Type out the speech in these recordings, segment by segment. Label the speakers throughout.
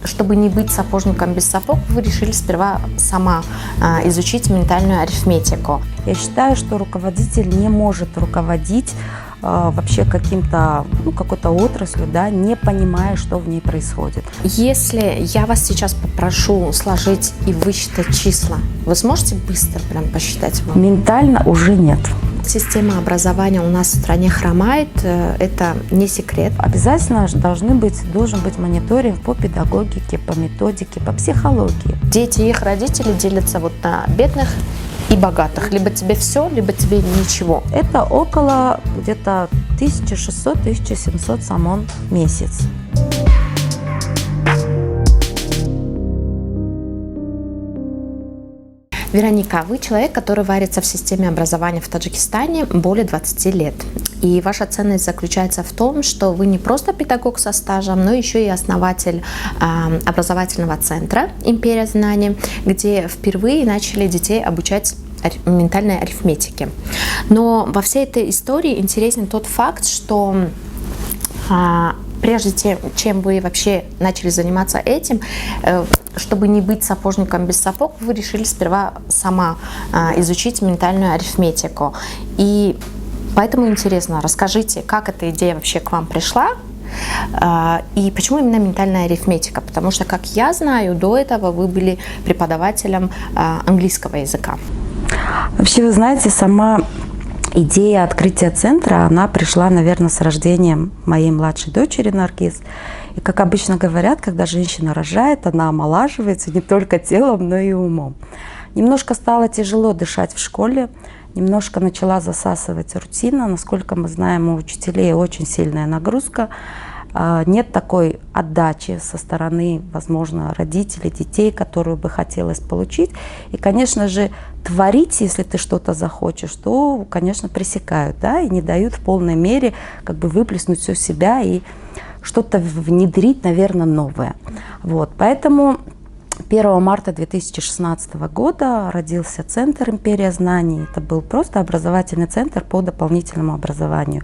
Speaker 1: чтобы не быть сапожником без сапог, вы решили сперва сама изучить ментальную арифметику.
Speaker 2: Я считаю, что руководитель не может руководить вообще какой-то отраслью, да, не понимая, что в ней происходит.
Speaker 1: Если я вас сейчас попрошу сложить и высчитать числа, вы сможете быстро прям посчитать?
Speaker 2: Ментально уже нет.
Speaker 1: Система образования у нас в стране хромает, это не секрет.
Speaker 2: Обязательно должен быть мониторинг по педагогике, по методике, по психологии.
Speaker 1: Дети и их родители делятся вот на бедных и богатых. Либо тебе все, либо тебе ничего.
Speaker 2: Это около где-то 1600-1700 самон в месяц.
Speaker 1: Вероника, вы человек, который варится в системе образования в Таджикистане более 20 лет. И ваша ценность заключается в том, что вы не просто педагог со стажем, но еще и основатель образовательного центра «Империя знаний», где впервые начали детей обучать ментальной арифметике. Но во всей этой истории интересен тот факт, что прежде чем вы вообще начали заниматься этим, чтобы не быть сапожником без сапог, вы решили сперва сама изучить ментальную арифметику. И поэтому интересно, расскажите, как эта идея вообще к вам пришла, и почему именно ментальная арифметика? Потому что, как я знаю, до этого вы были преподавателем английского языка.
Speaker 2: Вообще, вы знаете, сама идея открытия центра, она пришла, наверное, с рождением моей младшей дочери Наргиз. И, как обычно говорят, когда женщина рожает, она омолаживается не только телом, но и умом. Немножко стало тяжело дышать в школе, немножко начала засасывать рутина. Насколько мы знаем, у учителей очень сильная нагрузка. Нет такой отдачи со стороны, возможно, родителей, детей, которую бы хотелось получить. И, конечно же, творить, если ты что-то захочешь, то, конечно, пресекают, да, и не дают в полной мере выплеснуть все себя и что-то внедрить, наверное, новое. Вот, поэтому 1 марта 2016 года родился центр «Империя знаний». Это был просто образовательный центр по дополнительному образованию.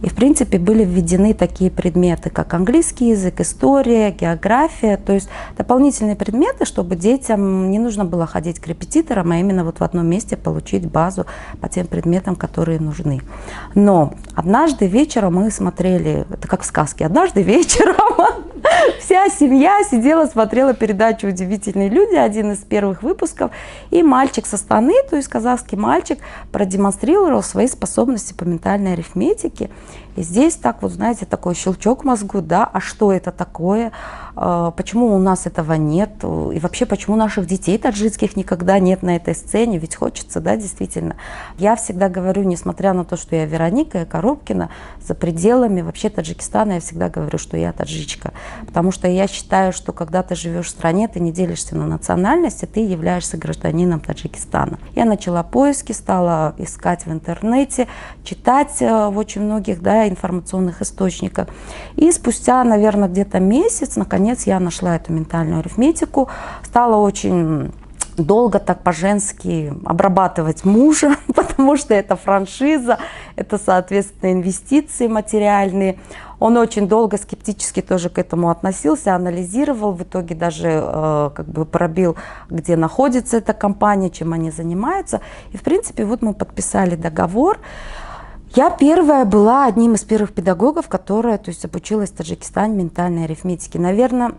Speaker 2: И, в принципе, были введены такие предметы, как английский язык, история, география. То есть дополнительные предметы, чтобы детям не нужно было ходить к репетиторам, а именно вот в одном месте получить базу по тем предметам, которые нужны. Но однажды вечером мы смотрели, это как в сказке, однажды вечером вся семья сидела, смотрела передачу «Удивительные люди», один из первых выпусков, и мальчик со Астаны, то есть казахский мальчик, продемонстрировал свои способности по ментальной арифметике. И здесь так вот, знаете, такой щелчок в мозгу, да, а что это такое, почему у нас этого нет, и вообще почему наших детей таджикских никогда нет на этой сцене, ведь хочется, да, действительно. Я всегда говорю, несмотря на то, что я Вероника, я Коробкина, за пределами вообще Таджикистана я всегда говорю, что я таджичка, потому что я считаю, что когда ты живешь в стране, ты не делишься на национальности, ты являешься гражданином Таджикистана. Я начала поиски, стала искать в интернете, читать в очень многих, да, информационных источниках. И спустя, наверное, где-то месяц, наконец, я нашла эту ментальную арифметику. Стала очень долго так по-женски обрабатывать мужа, потому что это франшиза, это, соответственно, инвестиции материальные. Он очень долго скептически тоже к этому относился, анализировал, в итоге даже пробил, где находится эта компания, чем они занимаются. И, в принципе, вот мы подписали договор. Я была одним из первых педагогов, которая, то есть, обучилась в Таджикистане ментальной арифметике. Наверное,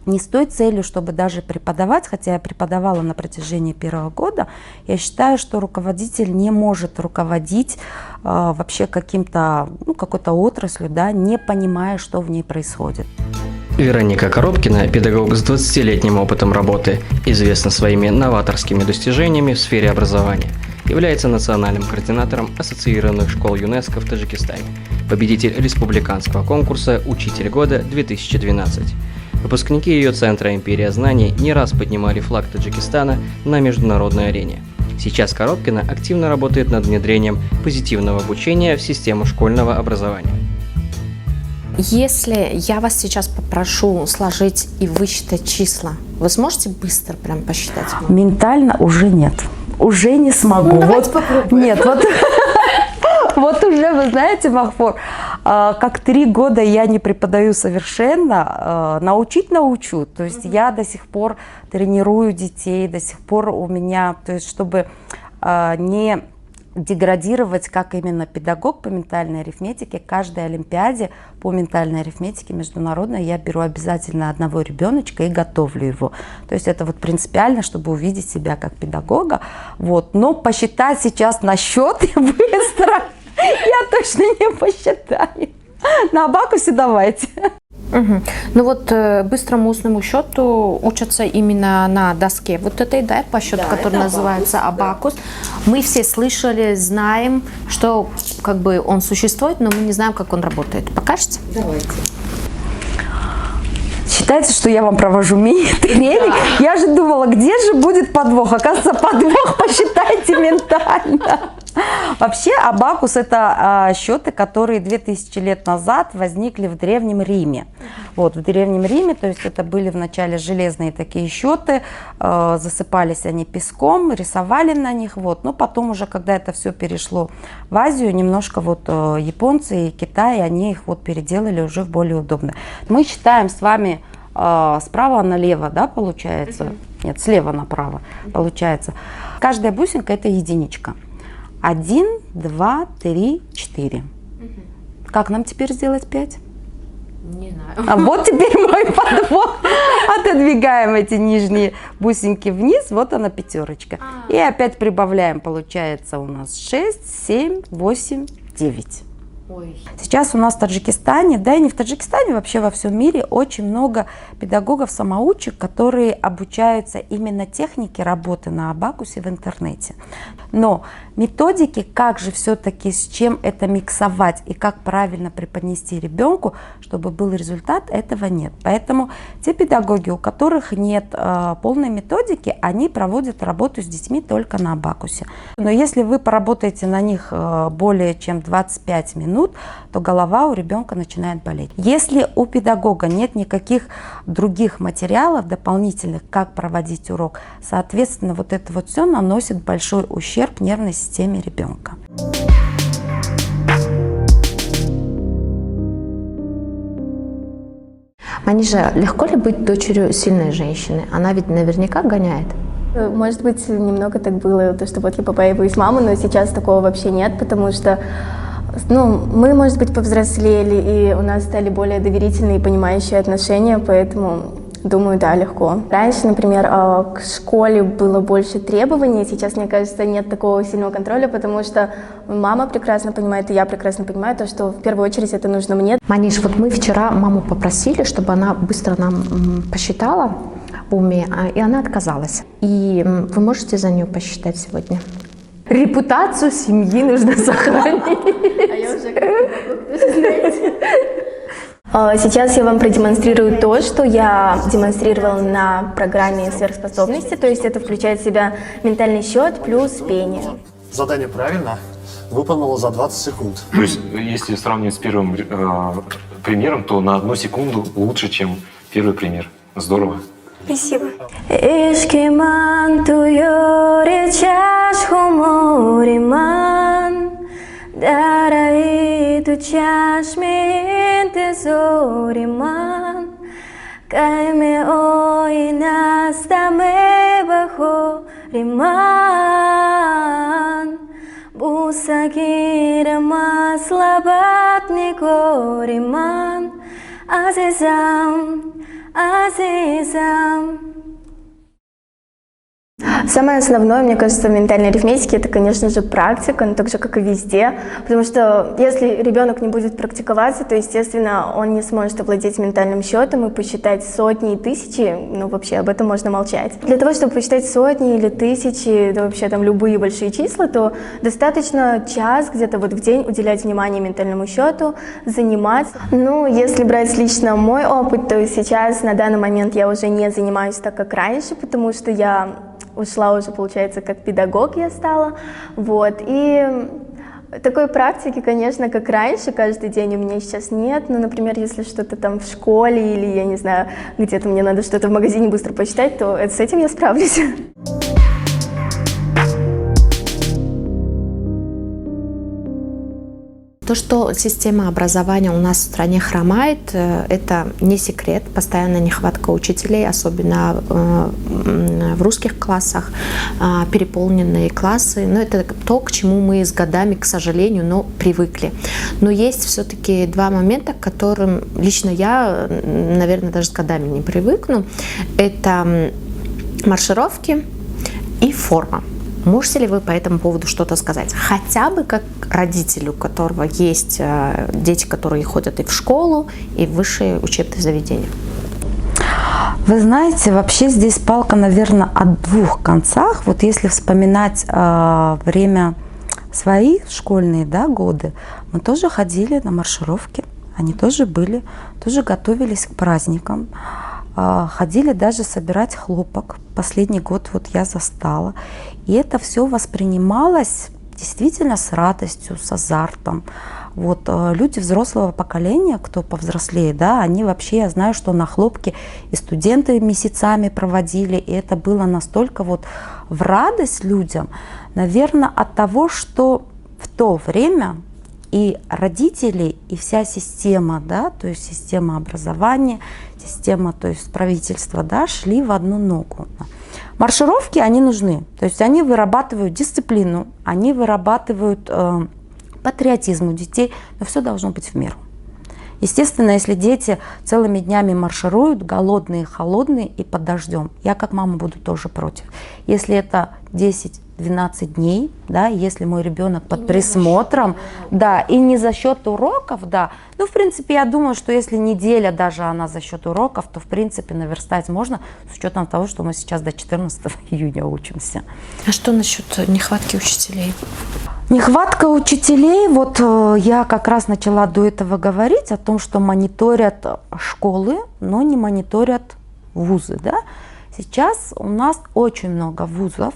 Speaker 2: не с той целью, чтобы даже преподавать, хотя я преподавала на протяжении 1 года. Я считаю, что руководитель не может руководить вообще какой-то отраслью, да, не понимая, что в ней происходит.
Speaker 3: Вероника Коробкина, педагог с 20-летним опытом работы, известна своими новаторскими достижениями в сфере образования. Является национальным координатором ассоциированных школ ЮНЕСКО в Таджикистане, победитель республиканского конкурса «Учитель года-2012». Выпускники ее центра «Империя знаний» не раз поднимали флаг Таджикистана на международной арене. Сейчас Коробкина активно работает над внедрением позитивного обучения в систему школьного образования.
Speaker 1: Если я вас сейчас попрошу сложить и высчитать числа, вы сможете быстро прям посчитать?
Speaker 2: Ментально уже нет. Уже не смогу.
Speaker 1: Ну, давайте попробуем.
Speaker 2: Нет, вот уже, вы знаете, Махфур, как 3 года я не преподаю совершенно, научить научу. То есть я до сих пор тренирую детей, до сих пор у меня, то есть чтобы не деградировать как именно педагог по ментальной арифметике, к каждой олимпиаде по ментальной арифметике международной я беру обязательно одного ребеночка и готовлю его. То есть это вот принципиально, чтобы увидеть себя как педагога. Вот. Но посчитать сейчас на счет быстро я точно не посчитаю. На абакусе давайте.
Speaker 1: Угу. Ну вот быстрому устному счету учатся именно на доске вот этой, да, по счету, да, который называется абакус. Мы все слышали, знаем, что как бы он существует, но мы не знаем, как он работает. Покажете?
Speaker 2: Давайте. Считайте, что я вам провожу мини-тренинг. Да. Я же думала, где же будет подвох? Оказывается, подвох посчитайте ментально. Вообще абакус – это счеты, которые 2000 лет назад возникли в Древнем Риме. Вот, в Древнем Риме, то есть это были вначале железные такие счеты, засыпались они песком, рисовали на них. Вот. Но потом уже, когда это все перешло в Азию, немножко вот японцы и Китай, они их вот переделали уже в более удобно. Мы считаем с вами справа налево, да, получается? Нет, слева направо получается. Каждая бусинка – это единичка. 1, 2, 3, 4. Как нам теперь сделать 5?
Speaker 1: Не знаю.
Speaker 2: А вот теперь мой подвох. Отодвигаем эти нижние бусинки вниз, вот она пятерочка. И опять прибавляем, получается у нас 6, 7, 8, 9. Ой. Сейчас у нас в Таджикистане, да и не в Таджикистане, вообще во всем мире очень много педагогов-самоучек, которые обучаются именно технике работы на абакусе в интернете. Но методики, как же все-таки с чем это миксовать и как правильно преподнести ребенку, чтобы был результат, этого нет. Поэтому те педагоги, у которых нет полной методики, они проводят работу с детьми только на абакусе. Но если вы поработаете на них более чем 25 минут, то голова у ребенка начинает болеть. Если у педагога нет никаких других материалов дополнительных, как проводить урок, соответственно, вот это вот все наносит большой ущерб нервной системе ребенка.
Speaker 1: Манижа, легко ли быть дочерью сильной женщины? Она ведь наверняка гоняет.
Speaker 4: Может быть, немного так было, то, что вот я побаиваюсь мамы, но сейчас такого вообще нет, потому что мы, может быть, повзрослели, и у нас стали более доверительные и понимающие отношения, поэтому, думаю, да, легко. Раньше, например, к школе было больше требований, сейчас, мне кажется, нет такого сильного контроля, потому что мама прекрасно понимает, и я прекрасно понимаю, то, что в первую очередь это нужно мне.
Speaker 1: Маниш, вот мы вчера маму попросили, чтобы она быстро нам посчитала в уме, и она отказалась. И вы можете за нее посчитать сегодня? Репутацию семьи нужно сохранить.
Speaker 4: А я уже как-то знаете. Сейчас я вам продемонстрирую то, что я демонстрировала на программе сверхспособности, то есть это включает в себя ментальный счет плюс пение.
Speaker 5: Задание правильно выполнила за 20 секунд.
Speaker 6: То есть, если сравнивать с первым примером, то на 1 секунду лучше, чем первый пример. Здорово.
Speaker 4: Спасибо. Ишкиман туёре чашхумориман, дараи ту чашмин тезориман, кайме ойнастаме бахориман, бусакира маслабатникориман, азизам. Самое основное, мне кажется, в ментальной арифметике, это, конечно же, практика, но так же, как и везде. Потому что если ребенок не будет практиковаться, то, естественно, он не сможет овладеть ментальным счетом и посчитать сотни и тысячи, ну, вообще, об этом можно молчать. Для того, чтобы посчитать сотни или тысячи, да вообще там любые большие числа, то достаточно час где-то вот в день уделять внимание ментальному счету, заниматься. Ну, если брать лично мой опыт, то сейчас, на данный момент, я уже не занимаюсь так, как раньше, потому что я ушла уже, получается, как педагог я стала, вот, и такой практики, конечно, как раньше, каждый день у меня сейчас нет, но, например, если что-то там в школе или, я не знаю, где-то мне надо что-то в магазине быстро посчитать, то с этим я справлюсь.
Speaker 1: То, что система образования у нас в стране хромает, это не секрет. Постоянная нехватка учителей, особенно в русских классах, переполненные классы. Но это то, к чему мы с годами, к сожалению, привыкли. Но есть все-таки два момента, к которым лично я, наверное, даже с годами не привыкну. Это маршировки и форма. Можете ли вы по этому поводу что-то сказать? Хотя бы как родителю, у которого есть дети, которые ходят и в школу, и в высшие учебные заведения.
Speaker 2: Вы знаете, вообще здесь палка, наверное, от двух концах. Вот если вспоминать время свои школьные, да, годы, мы тоже ходили на маршировки, они тоже были, тоже готовились к праздникам. Ходили даже собирать хлопок. Последний год вот я застала. И это все воспринималось действительно с радостью, с азартом. Вот люди взрослого поколения, кто повзрослее, да, они вообще, я знаю, что на хлопке и студенты месяцами проводили, и это было настолько вот в радость людям, наверное, от того, что в то время и родители, и вся система, да, то есть система образования, система, то есть правительства, да, шли в одну ногу. Маршировки, они нужны, то есть они вырабатывают дисциплину, они вырабатывают патриотизм у детей, но все должно быть в меру. Естественно, если дети целыми днями маршируют, голодные, холодные и под дождем, я как мама буду тоже против. Если это 10-12 дней, да, если мой ребенок под присмотром, да, и не за счет уроков, да, ну, в принципе, я думаю, что если неделя даже она за счет уроков, то, в принципе, наверстать можно, с учетом того, что мы сейчас до 14 июня учимся.
Speaker 1: А что насчет нехватки учителей?
Speaker 2: Нехватка учителей, вот я как раз начала до этого говорить о том, что мониторят школы, но не мониторят вузы, да. Сейчас у нас очень много вузов,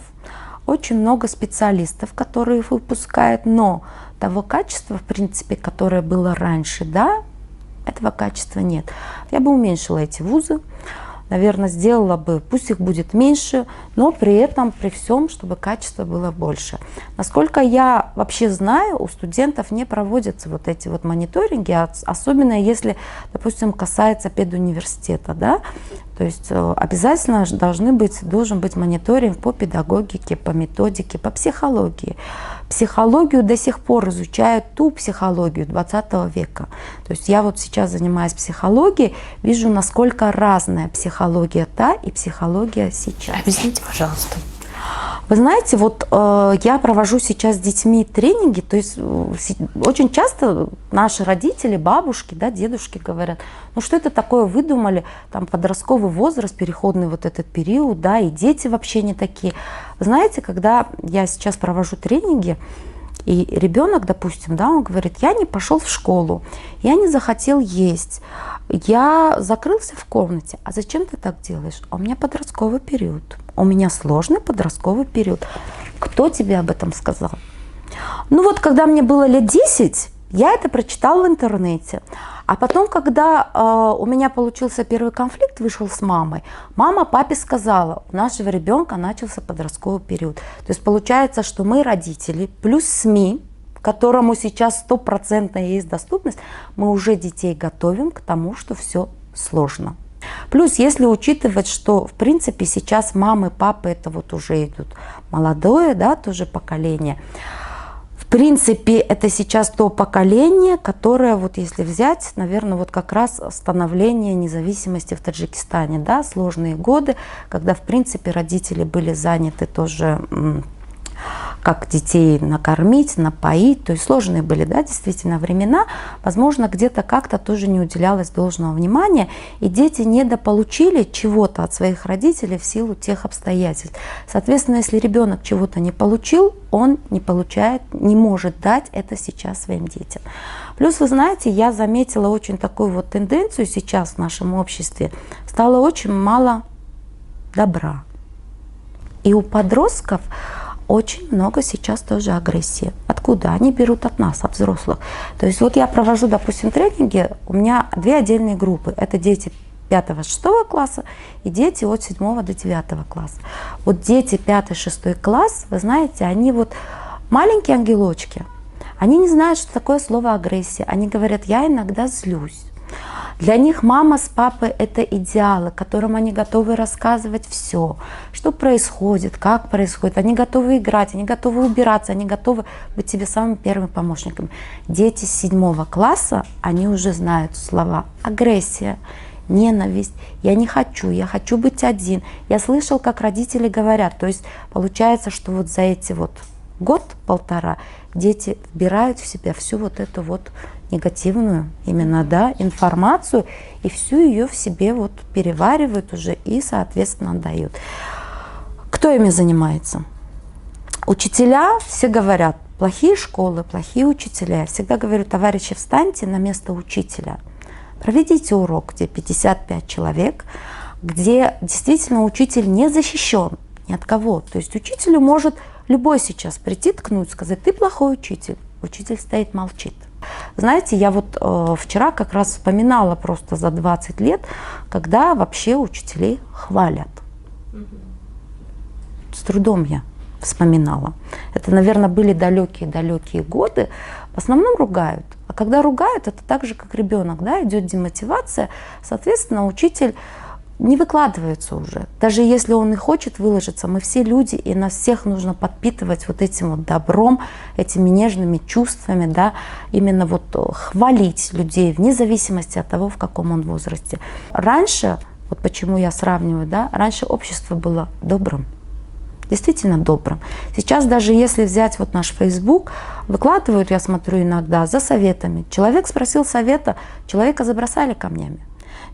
Speaker 2: очень много специалистов, которые их выпускают, но того качества, в принципе, которое было раньше, да, этого качества нет. Я бы уменьшила эти вузы, наверное, сделала бы, пусть их будет меньше, но при этом, при всем, чтобы качество было больше. Насколько я вообще знаю, у студентов не проводятся вот эти вот мониторинги, особенно если, допустим, касается педуниверситета, да, то есть обязательно должен быть мониторинг по педагогике, по методике, по психологии. Психологию до сих пор изучают ту психологию 20 века. То есть я вот сейчас занимаюсь психологией, вижу, насколько разная психология та и психология сейчас.
Speaker 1: Объясните, пожалуйста.
Speaker 2: Вы знаете, вот я провожу сейчас с детьми тренинги, то есть очень часто наши родители, бабушки, да, дедушки говорят, ну что это такое выдумали, там подростковый возраст, переходный вот этот период, да, и дети вообще не такие. Вы знаете, когда я сейчас провожу тренинги, и ребенок, допустим, да, он говорит, я не пошел в школу, я не захотел есть, я закрылся в комнате. А зачем ты так делаешь? А у меня подростковый период. У меня сложный подростковый период. Кто тебе об этом сказал? Ну вот, когда мне было лет 10, я это прочитала в интернете. А потом, когда у меня получился первый конфликт, вышел с мамой, мама папе сказала, у нашего ребенка начался подростковый период. То есть получается, что мы, родители, плюс СМИ, которому сейчас 100% есть доступность, мы уже детей готовим к тому, что все сложно. Плюс, если учитывать, что, в принципе, сейчас мамы, папы, это вот уже идут молодое, да, тоже поколение. В принципе, это сейчас то поколение, которое, вот если взять, наверное, вот как раз становление независимости в Таджикистане, да, сложные годы, когда, в принципе, родители были заняты тоже, как детей накормить, напоить, то есть сложные были, да, действительно времена, возможно, где-то как-то тоже не уделялось должного внимания, и дети недополучили чего-то от своих родителей в силу тех обстоятельств. Соответственно, если ребенок чего-то не получил, он не получает, не может дать это сейчас своим детям. Плюс, вы знаете, я заметила очень такую вот тенденцию сейчас в нашем обществе, стало очень мало добра. И у подростков очень много сейчас тоже агрессии. Откуда? Они берут от нас, от взрослых. То есть вот я провожу, допустим, тренинги, у меня две отдельные группы. Это дети 5-6 класса и дети от 7 до 9 класса. Вот дети 5-6 класс, вы знаете, они вот маленькие ангелочки. Они не знают, что такое слово агрессия. Они говорят, я иногда злюсь. Для них мама с папой – это идеалы, которым они готовы рассказывать все, что происходит, как происходит. Они готовы играть, они готовы убираться, они готовы быть тебе самым первым помощником. Дети с 7 класса, они уже знают слова агрессия, ненависть, я не хочу, я хочу быть один. Я слышал, как родители говорят. То есть получается, что вот за эти вот год-полтора дети вбирают в себя всю вот эту вот негативную именно, да, информацию и всю ее в себе вот переваривают уже и, соответственно, дают. Кто ими занимается? Учителя, все говорят, плохие школы, плохие учителя. Я всегда говорю, товарищи, встаньте на место учителя, проведите урок, где 55 человек, где действительно учитель не защищен ни от кого. То есть учителю может любой сейчас прийти, ткнуть, сказать, ты плохой учитель. Учитель стоит, молчит. Знаете, я вот вчера как раз вспоминала просто за 20 лет, когда вообще учителей хвалят. С трудом я вспоминала. Это, наверное, были далекие-далекие годы. В основном ругают. А когда ругают, это так же, как ребенок, да, идет демотивация. Соответственно, учитель не выкладывается уже. Даже если он и хочет выложиться, мы все люди, и нас всех нужно подпитывать вот этим вот добром, этими нежными чувствами, да, именно вот хвалить людей вне зависимости от того, в каком он возрасте. Раньше, вот почему я сравниваю, да, раньше общество было добрым, действительно добрым. Сейчас даже если взять вот наш Facebook, выкладывают, я смотрю иногда, за советами. Человек спросил совета, человека забросали камнями.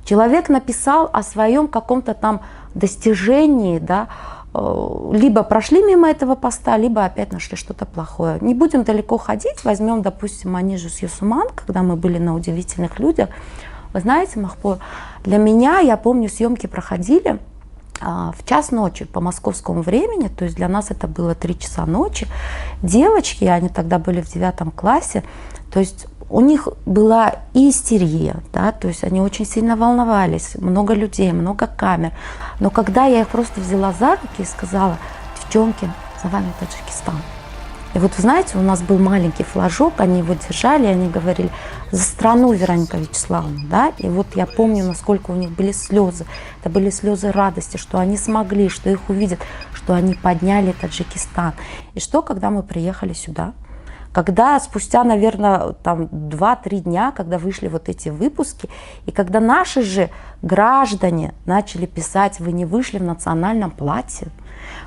Speaker 2: Человек написал о своем каком-то там достижении, да, либо прошли мимо этого поста, либо опять нашли что-то плохое. Не будем далеко ходить, возьмем, допустим, Манижу с Юсуман, когда мы были на «Удивительных людях». Вы знаете, Махпур, для меня, я помню, съемки проходили в час ночи по московскому времени, то есть для нас это было 3 часа ночи. Девочки, они тогда были в 9 классе, то есть у них была и истерия, да, то есть они очень сильно волновались, много людей, много камер. Но когда я их просто взяла за руки и сказала, девчонки, за вами Таджикистан. И вот вы знаете, у нас был маленький флажок, они его держали, и они говорили, за страну, Вероника Вячеславовна, да, и вот я помню, насколько у них были слезы, это были слезы радости, что они смогли, что их увидят, что они подняли Таджикистан. И что, когда мы приехали сюда, когда спустя, наверное, там 2-3 дня, когда вышли вот эти выпуски, и когда наши же граждане начали писать, вы не вышли в национальном платье,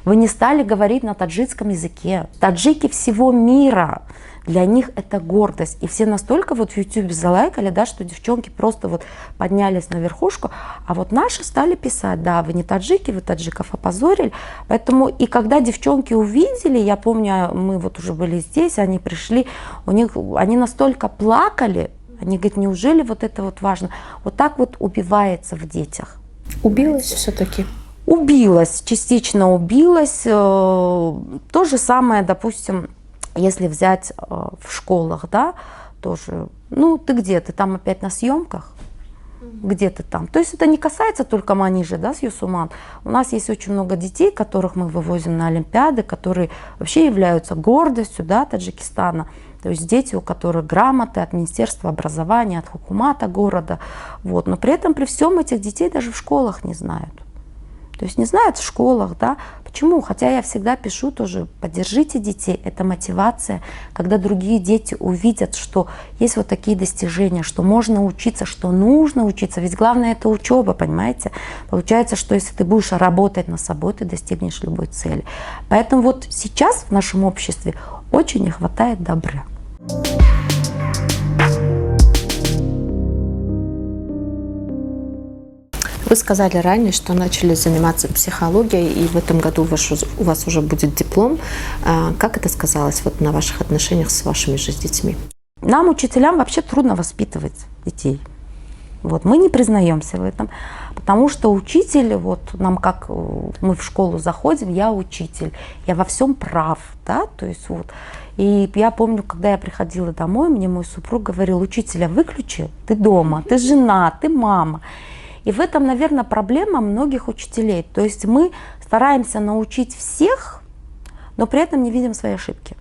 Speaker 2: вы не стали говорить на таджикском языке. Таджики всего мира, для них это гордость. И все настолько вот в YouTube залайкали, да, что девчонки просто вот поднялись на верхушку, а вот наши стали писать, да, вы не таджики, вы таджиков опозорили. Поэтому и когда девчонки увидели, я помню, мы вот уже были здесь, они пришли, они настолько плакали, они говорят, неужели вот это вот важно? Вот так вот убивается в детях.
Speaker 1: Убилась все-таки?
Speaker 2: Убилась, частично убилась. То же самое, допустим, если взять в школах, да, тоже, ну ты где? Ты там опять на съемках? Где ты там? То есть это не касается только Манижи, да, с Юсуман. У нас есть очень много детей, которых мы вывозим на Олимпиады, которые вообще являются гордостью, да, Таджикистана. То есть дети, у которых грамоты от Министерства образования, от хукумата города. Вот. Но при этом, при всем, этих детей даже в школах не знают. То есть не знают в школах, да. Почему? Хотя я всегда пишу тоже, поддержите детей, это мотивация, когда другие дети увидят, что есть вот такие достижения, что можно учиться, что нужно учиться. Ведь главное это учеба, понимаете? Получается, что если ты будешь работать над собой, ты достигнешь любой цели. Поэтому вот сейчас в нашем обществе очень не хватает добра.
Speaker 1: Вы сказали ранее, что начали заниматься психологией, и в этом году у вас уже будет диплом. Как это сказалось вот на ваших отношениях с вашими же детьми?
Speaker 2: Нам, учителям, вообще трудно воспитывать детей. Вот, мы не признаемся в этом, потому что учитель, вот нам как мы в школу заходим, я учитель, я во всем прав, да, то есть вот. И я помню, когда я приходила домой, мне мой супруг говорил, учителя, выключи, ты дома, ты жена, ты мама. И в этом, наверное, проблема многих учителей. То есть мы стараемся научить всех, но при этом не видим свои ошибки.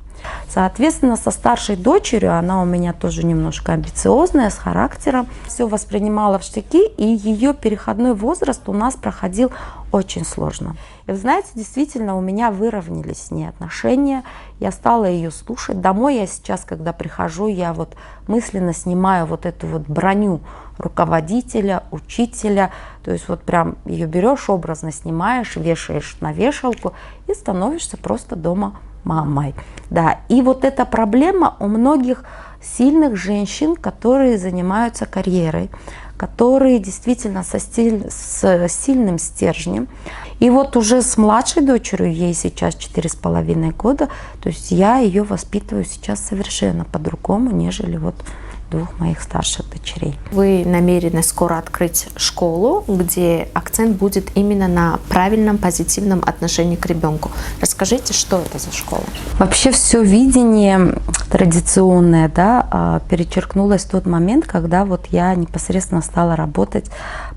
Speaker 2: Соответственно, со старшей дочерью, она у меня тоже немножко амбициозная, с характером, все воспринимала в штыки, и ее переходной возраст у нас проходил очень сложно. И вы знаете, действительно, у меня выровнялись с ней отношения, я стала ее слушать. Домой я сейчас, когда прихожу, я вот мысленно снимаю вот эту вот броню руководителя, учителя, то есть вот прям ее берешь, образно снимаешь, вешаешь на вешалку и становишься просто дома мамой. Да, и вот эта проблема у многих сильных женщин, которые занимаются карьерой, которые действительно с сильным стержнем. И вот уже с младшей дочерью, ей сейчас 4,5 года, то есть я ее воспитываю сейчас совершенно по-другому, нежели вот двух моих старших дочерей.
Speaker 1: Вы намерены скоро открыть школу, где акцент будет именно на правильном, позитивном отношении к ребенку. Расскажите, что это за школа?
Speaker 2: Вообще все видение традиционное, да, перечеркнулось в тот момент, когда вот я непосредственно стала работать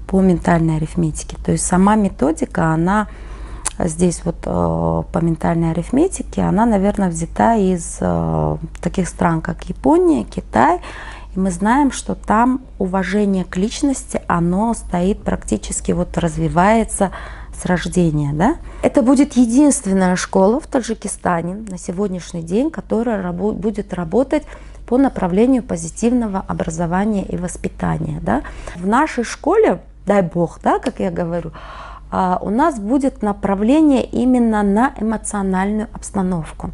Speaker 2: по ментальной арифметике. То есть сама методика, она здесь вот по ментальной арифметике, она, наверное, взята из таких стран, как Япония, Китай. И мы знаем, что там уважение к личности, оно стоит практически, вот развивается с рождения. Да? Это будет единственная школа в Таджикистане на сегодняшний день, которая будет работать по направлению позитивного образования и воспитания. Да? В нашей школе, дай бог, да, как я говорю, у нас будет направление именно на эмоциональную обстановку.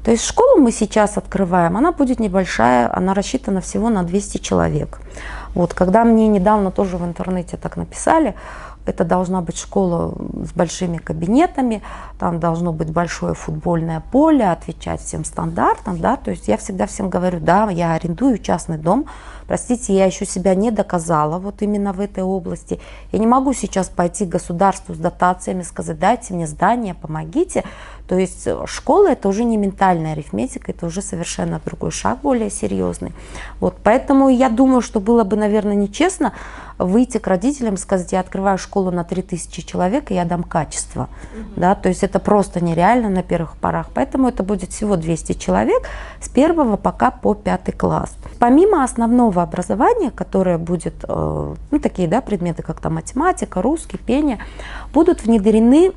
Speaker 2: То есть школу мы сейчас открываем, она будет небольшая, она рассчитана всего на 200 человек. Вот, когда мне недавно тоже в интернете так написали, это должна быть школа с большими кабинетами, там должно быть большое футбольное поле, отвечать всем стандартам, да, то есть я всегда всем говорю, да, я арендую частный дом, простите, я еще себя не доказала вот именно в этой области, я не могу сейчас пойти к государству с дотациями, сказать, дайте мне здание, помогите, то есть школа это уже не ментальная арифметика, это уже совершенно другой шаг, более серьезный, вот, поэтому я думаю, что было бы, наверное, нечестно выйти к родителям и сказать, я открываю школу на 3000 человек, и я дам качество. Да? То есть это просто нереально на первых порах. Поэтому это будет всего 200 человек с 1 пока по 5 класс. Помимо основного образования, которое будет, ну, такие, да, предметы, как там математика, русский, пение, будут внедрены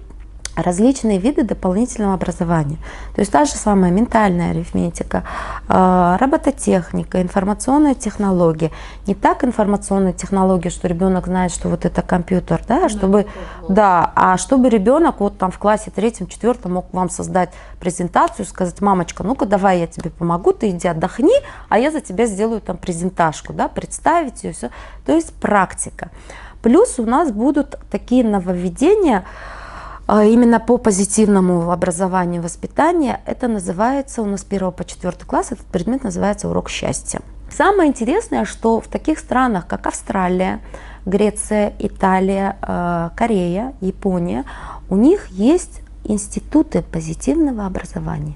Speaker 2: различные виды дополнительного образования. То есть та же самая ментальная арифметика, робототехника, информационные технологии. Не так информационные технологии, что ребенок знает, что вот это компьютер, да, чтобы, да, а чтобы ребенок вот там в классе 3-4 мог вам создать презентацию, сказать, мамочка, ну-ка давай я тебе помогу, ты иди отдохни, а я за тебя сделаю там презентажку, да, представить ее, все. То есть практика. Плюс у нас будут такие нововведения, именно по позитивному образованию и воспитанию. Это называется у нас с 1 по 4 класс, этот предмет называется урок счастья. Самое интересное, что в таких странах, как Австралия, Греция, Италия, Корея, Япония, у них есть институты позитивного образования.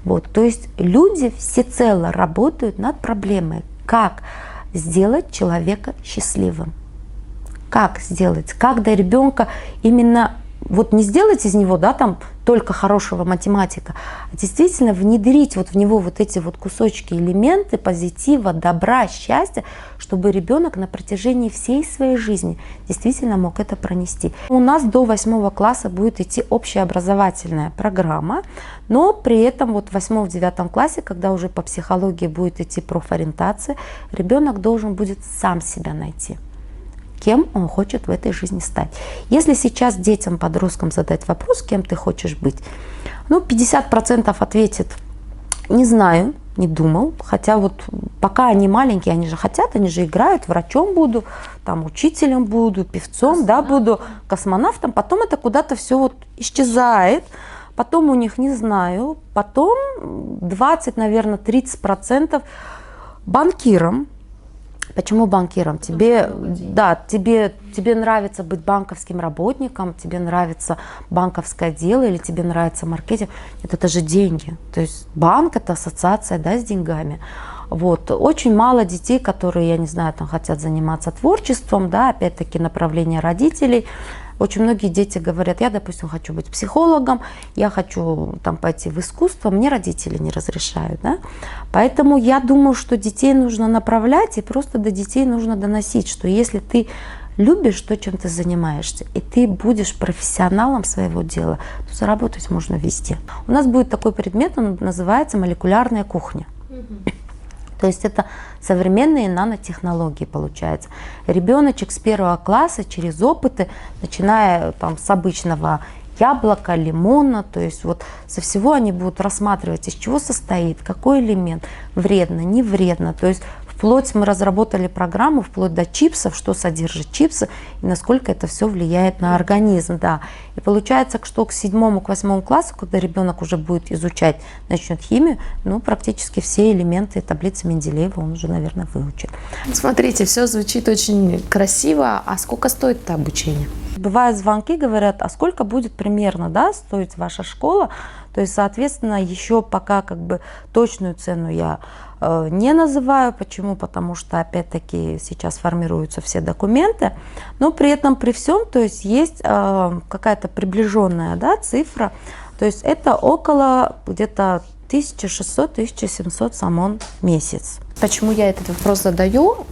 Speaker 2: Вот, то есть люди всецело работают над проблемой, как сделать человека счастливым. Как сделать, как до ребенка именно вот не сделать из него, да, там только хорошего математика, а действительно внедрить вот в него вот эти вот кусочки, элементы позитива, добра, счастья, чтобы ребенок на протяжении всей своей жизни действительно мог это пронести. У нас до 8 класса будет идти общеобразовательная программа, но при этом вот в 8-9 классе, когда уже по психологии будет идти профориентация, ребенок должен будет сам себя найти, кем он хочет в этой жизни стать. Если сейчас детям, подросткам задать вопрос, кем ты хочешь быть, ну, 50% ответит, не знаю, не думал, хотя вот пока они маленькие, они же хотят, они же играют, врачом буду, там, учителем буду, певцом, да, буду, космонавтом, потом это куда-то все вот исчезает, потом у них, не знаю, потом 20, наверное, 30% банкиром. Почему банкиром? Тебе, да, тебе нравится быть банковским работником, тебе нравится банковское дело или тебе нравится маркетинг. Нет, это же деньги. То есть банк – это ассоциация, да, с деньгами. Вот. Очень мало детей, которые, я не знаю, там хотят заниматься творчеством, да, опять-таки направление родителей. Очень многие дети говорят, я, допустим, хочу быть психологом, я хочу там пойти в искусство, мне родители не разрешают, да? Поэтому я думаю, что детей нужно направлять, и просто до детей нужно доносить, что если ты любишь то, чем ты занимаешься, и ты будешь профессионалом своего дела, то заработать можно везде. У нас будет такой предмет, он называется молекулярная кухня. То есть это современные нанотехнологии, получается. Ребеночек с 1 класса через опыты, начиная там с обычного яблока, лимона, то есть вот со всего они будут рассматривать, из чего состоит, какой элемент, вредно, не вредно. То есть вплоть мы разработали программу, вплоть до чипсов, что содержит чипсы и насколько это все влияет на организм. Да. И получается, что к 7-му, к 8-му классу, когда ребенок уже будет изучать, начнет химию, ну, практически все элементы таблицы Менделеева он уже, наверное, выучит.
Speaker 1: Смотрите, все звучит очень красиво. А сколько стоит это обучение?
Speaker 2: Бывают звонки, говорят, а сколько будет примерно, да, стоить ваша школа? То есть, соответственно, еще пока как бы точную цену я не называю. Почему? Потому что, опять-таки, сейчас формируются все документы, но при этом, при всем, то есть есть какая-то приближенная, да, цифра, то есть это около где-то 1600-1700 самон в месяц.
Speaker 1: Почему я этот вопрос задаю?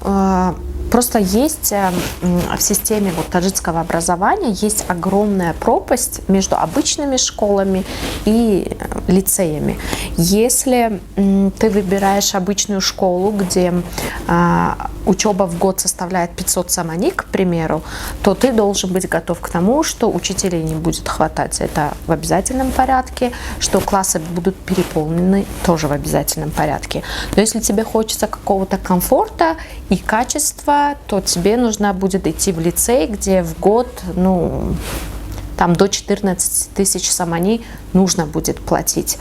Speaker 1: Просто есть в системе вот таджикского образования есть огромная пропасть между обычными школами и лицеями. Если ты выбираешь обычную школу, где учеба в год составляет 500 самани, к примеру, то ты должен быть готов к тому, что учителей не будет хватать. Это в обязательном порядке, что классы будут переполнены тоже в обязательном порядке. Но если тебе хочется какого-то комфорта и качества, то тебе нужно будет идти в лицей, где в год, ну, там до 14 тысяч самани нужно будет платить.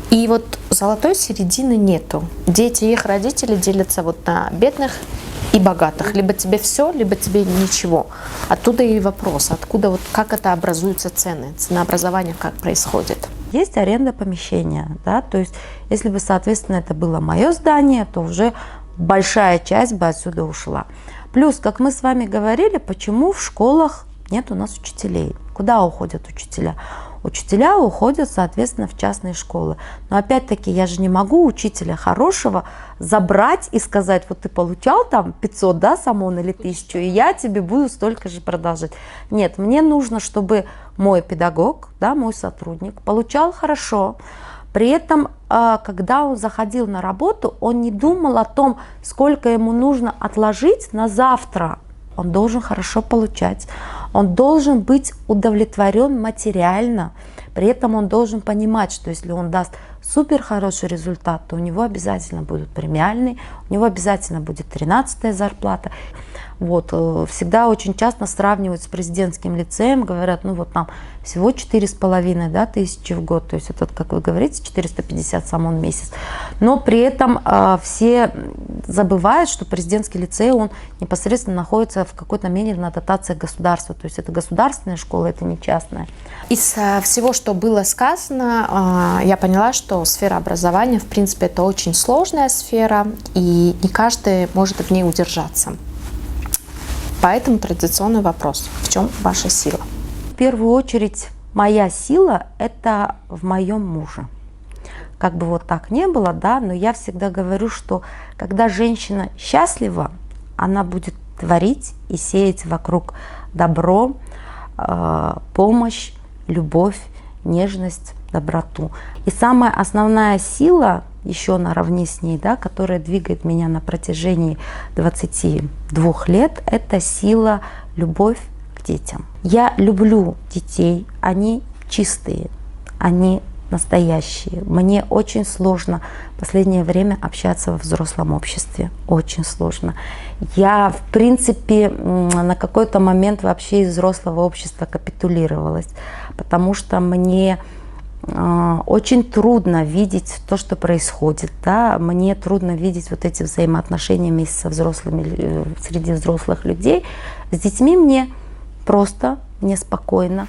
Speaker 1: И вот золотой середины нету. Дети и их родители делятся вот на бедных и богатых. Либо тебе все, либо тебе ничего. Оттуда и вопрос, откуда вот как это образуются цены, ценообразование как происходит.
Speaker 2: Есть аренда помещения, да, то есть если бы, соответственно, это было мое здание, то уже большая часть бы отсюда ушла. Плюс, как мы с вами говорили, почему в школах нет у нас учителей? Куда уходят учителя? Учителя уходят, соответственно, в частные школы. Но опять-таки я же не могу учителя хорошего забрать и сказать, вот ты получал там 500, да, самон или 1000, и я тебе буду столько же продолжать. Нет, мне нужно, чтобы мой педагог, да, мой сотрудник получал хорошо. При этом, когда он заходил на работу, он не думал о том, сколько ему нужно отложить на завтра. Он должен хорошо получать, он должен быть удовлетворен материально, при этом он должен понимать, что если он даст супер хороший результат, то у него обязательно будут премиальные, у него обязательно будет 13-я зарплата. Вот, всегда очень часто сравнивают с президентским лицеем, говорят, ну вот нам всего 4,5, да, тысячи в год, то есть это, как вы говорите, 450 самон в месяц. Но при этом все забывают, что президентский лицей, он непосредственно находится в какой-то мере на дотации государства, то есть это государственная школа, это не частная.
Speaker 1: Из всего, что было сказано, я поняла, что сфера образования, в принципе, это очень сложная сфера, и не каждый может в ней удержаться. Поэтому традиционный вопрос: в чем ваша сила?
Speaker 2: В первую очередь, моя сила – это в моем муже. Как бы вот так не было, да, но я всегда говорю, что когда женщина счастлива, она будет творить и сеять вокруг добро, помощь, любовь, нежность, доброту. И самая основная сила, еще наравне с ней, да, которая двигает меня на протяжении 22 лет, это сила, любовь к детям. Я люблю детей, они чистые, они настоящие. Мне очень сложно в последнее время общаться во взрослом обществе. Очень сложно. Я, в принципе, на какой-то момент вообще из взрослого общества капитулировалась, потому что мне очень трудно видеть то, что происходит. Да? Мне трудно видеть вот эти взаимоотношения со взрослыми, среди взрослых людей. С детьми мне просто, мне спокойно.